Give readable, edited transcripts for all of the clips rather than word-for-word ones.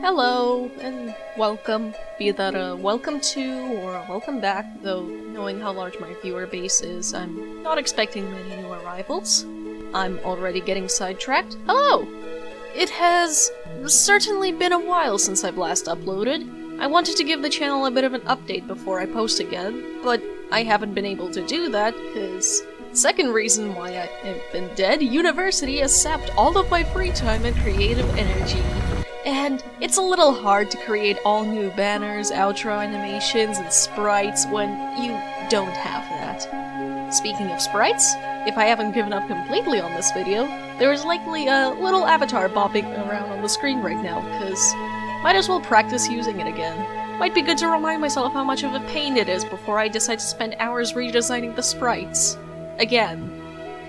Hello, and welcome. Be that a welcome to or a welcome back, though knowing how large my viewer base is, I'm not expecting many new arrivals. I'm already getting sidetracked. Hello! It has certainly been a while since I've last uploaded. I wanted to give the channel a bit of an update before I post again, but I haven't been able to do that, because second reason why I have been dead, university has sapped all of my free time and creative energy. And it's a little hard to create all new banners, outro animations, and sprites when you don't have that. Speaking of sprites, if I haven't given up completely on this video, there is likely a little avatar bopping around on the screen right now, cause might as well practice using it again. Might be good to remind myself how much of a pain it is before I decide to spend hours redesigning the sprites. Again.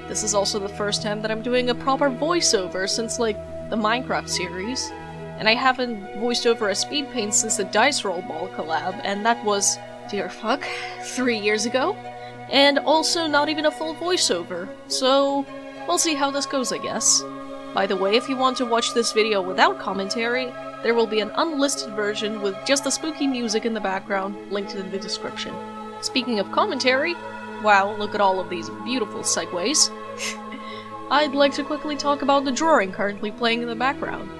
This is also the first time that I'm doing a proper voiceover since, like, the Minecraft series. And I haven't voiced over a Speedpaint since the Dice Roll Ball collab, and that was, dear fuck, 3 years ago. And also not even a full voiceover, so we'll see how this goes, I guess. By the way, if you want to watch this video without commentary, there will be an unlisted version with just the spooky music in the background, linked in the description. Speaking of commentary, wow, look at all of these beautiful segues. I'd like to quickly talk about the drawing currently playing in the background.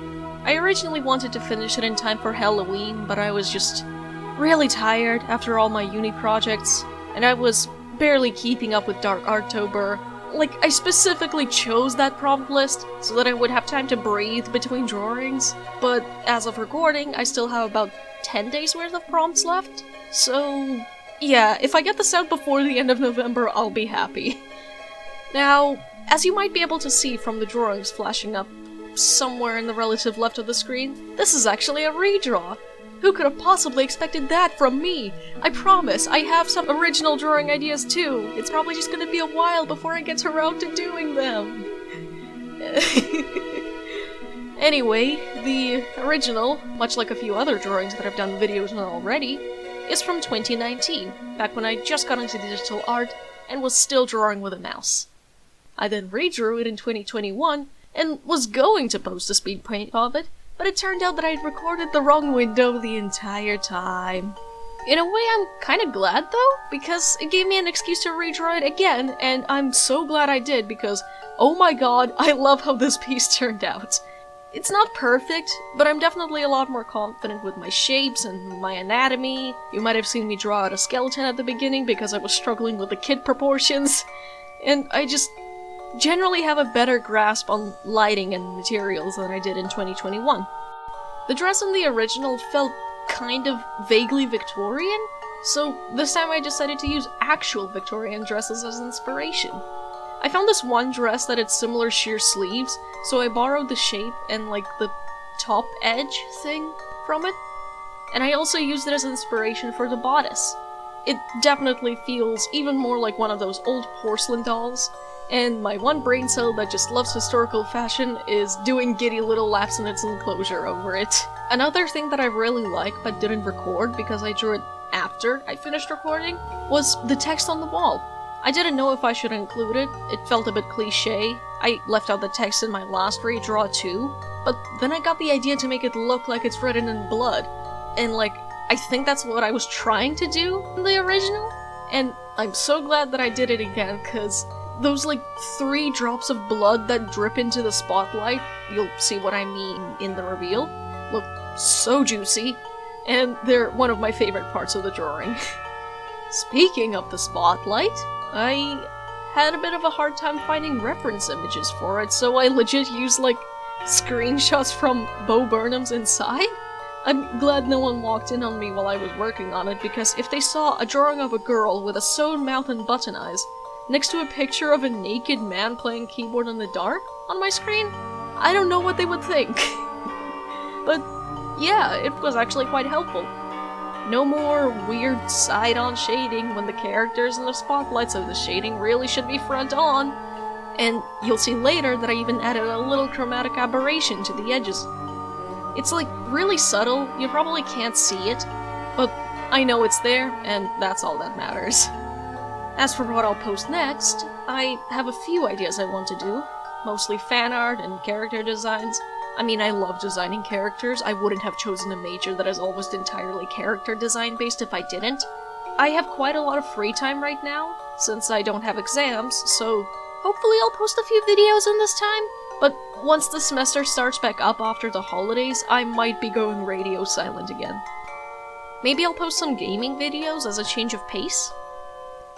I originally wanted to finish it in time for Halloween, but I was just really tired after all my uni projects, and I was barely keeping up with Dark Arttober. Like, I specifically chose that prompt list so that I would have time to breathe between drawings, but as of recording, I still have about 10 days worth of prompts left, so yeah, if I get this out before the end of November, I'll be happy. Now, as you might be able to see from the drawings flashing up somewhere in the relative left of the screen, this is actually a redraw! Who could have possibly expected that from me? I promise, I have some original drawing ideas too. It's probably just gonna be a while before I get around to doing them. Anyway, the original, much like a few other drawings that I've done videos on already, is from 2019, back when I just got into digital art and was still drawing with a mouse. I then redrew it in 2021, and was going to post a Speedpaint of it, but it turned out that I'd recorded the wrong window the entire time. In a way, I'm kinda glad though, because it gave me an excuse to redraw it again, and I'm so glad I did because, oh my god, I love how this piece turned out. It's not perfect, but I'm definitely a lot more confident with my shapes and my anatomy. You might have seen me draw out a skeleton at the beginning because I was struggling with the kid proportions, and I just generally have a better grasp on lighting and materials than I did in 2021. The dress in the original felt kind of vaguely Victorian, so this time I decided to use actual Victorian dresses as inspiration. I found this one dress that had similar sheer sleeves, so I borrowed the shape and like the top edge thing from it, and I also used it as inspiration for the bodice. It definitely feels even more like one of those old porcelain dolls, and my one brain cell that just loves historical fashion is doing giddy little laps in its enclosure over it. Another thing that I really like but didn't record because I drew it after I finished recording was the text on the wall. I didn't know if I should include it, it felt a bit cliché. I left out the text in my last redraw too, but then I got the idea to make it look like it's written in blood, and like, I think that's what I was trying to do in the original, and I'm so glad that I did it again, cause those like 3 drops of blood that drip into the spotlight, you'll see what I mean in the reveal, look so juicy, and they're one of my favorite parts of the drawing. Speaking of the spotlight, I had a bit of a hard time finding reference images for it, so I legit used like screenshots from Bo Burnham's Inside. I'm glad no one walked in on me while I was working on it, because if they saw a drawing of a girl with a sewn mouth and button eyes next to a picture of a naked man playing keyboard in the dark on my screen, I don't know what they would think. But yeah, it was actually quite helpful. No more weird side-on shading when the characters and the spotlights of the shading really should be front-on. And you'll see later that I even added a little chromatic aberration to the edges. It's like really subtle, you probably can't see it, but I know it's there, and that's all that matters. As for what I'll post next, I have a few ideas I want to do, mostly fan art and character designs, I mean, I love designing characters. I wouldn't have chosen a major that is almost entirely character design based if I didn't. I have quite a lot of free time right now, since I don't have exams, so hopefully I'll post a few videos in this time. But once the semester starts back up after the holidays, I might be going radio silent again. Maybe I'll post some gaming videos as a change of pace?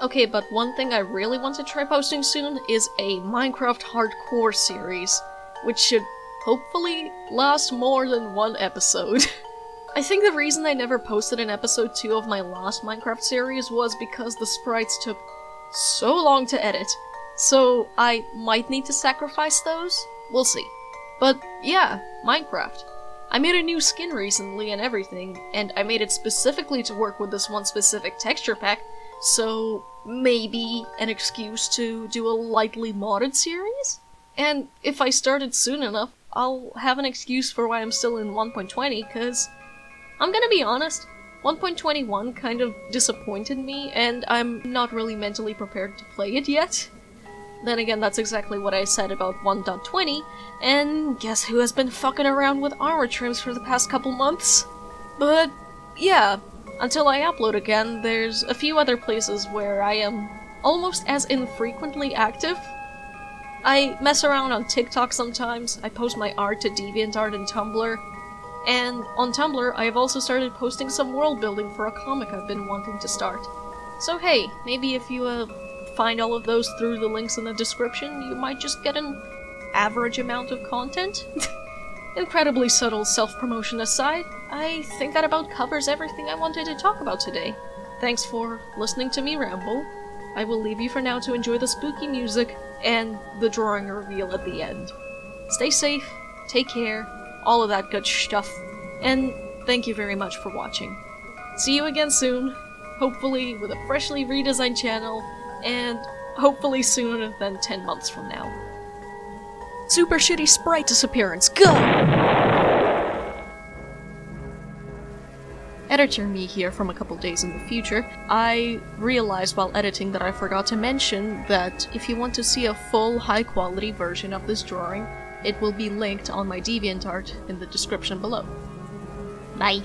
Okay, but one thing I really want to try posting soon is a Minecraft hardcore series, which should hopefully last more than one episode. I think the reason I never posted an episode 2 of my last Minecraft series was because the sprites took so long to edit, so I might need to sacrifice those? We'll see. But yeah, Minecraft. I made a new skin recently and everything, and I made it specifically to work with this one specific texture pack, so maybe an excuse to do a lightly modded series? And if I started soon enough, I'll have an excuse for why I'm still in 1.20, cause I'm gonna be honest, 1.21 kind of disappointed me, and I'm not really mentally prepared to play it yet. Then again, that's exactly what I said about 1.20, and guess who has been fucking around with armor trims for the past couple months? But yeah, until I upload again, there's a few other places where I am almost as infrequently active. I mess around on TikTok sometimes, I post my art to DeviantArt and Tumblr, and on Tumblr I have also started posting some world building for a comic I've been wanting to start. So hey, maybe if you find all of those through the links in the description, you might just get an average amount of content. Incredibly subtle self-promotion aside, I think that about covers everything I wanted to talk about today. Thanks for listening to me ramble. I will leave you for now to enjoy the spooky music and the drawing reveal at the end. Stay safe, take care, all of that good stuff, and thank you very much for watching. See you again soon, hopefully with a freshly redesigned channel, and hopefully sooner than 10 months from now. Super shitty sprite disappearance, go! Editor me here from a couple days in the future. I realized while editing that I forgot to mention that if you want to see a full high-quality version of this drawing, it will be linked on my DeviantArt in the description below. Bye!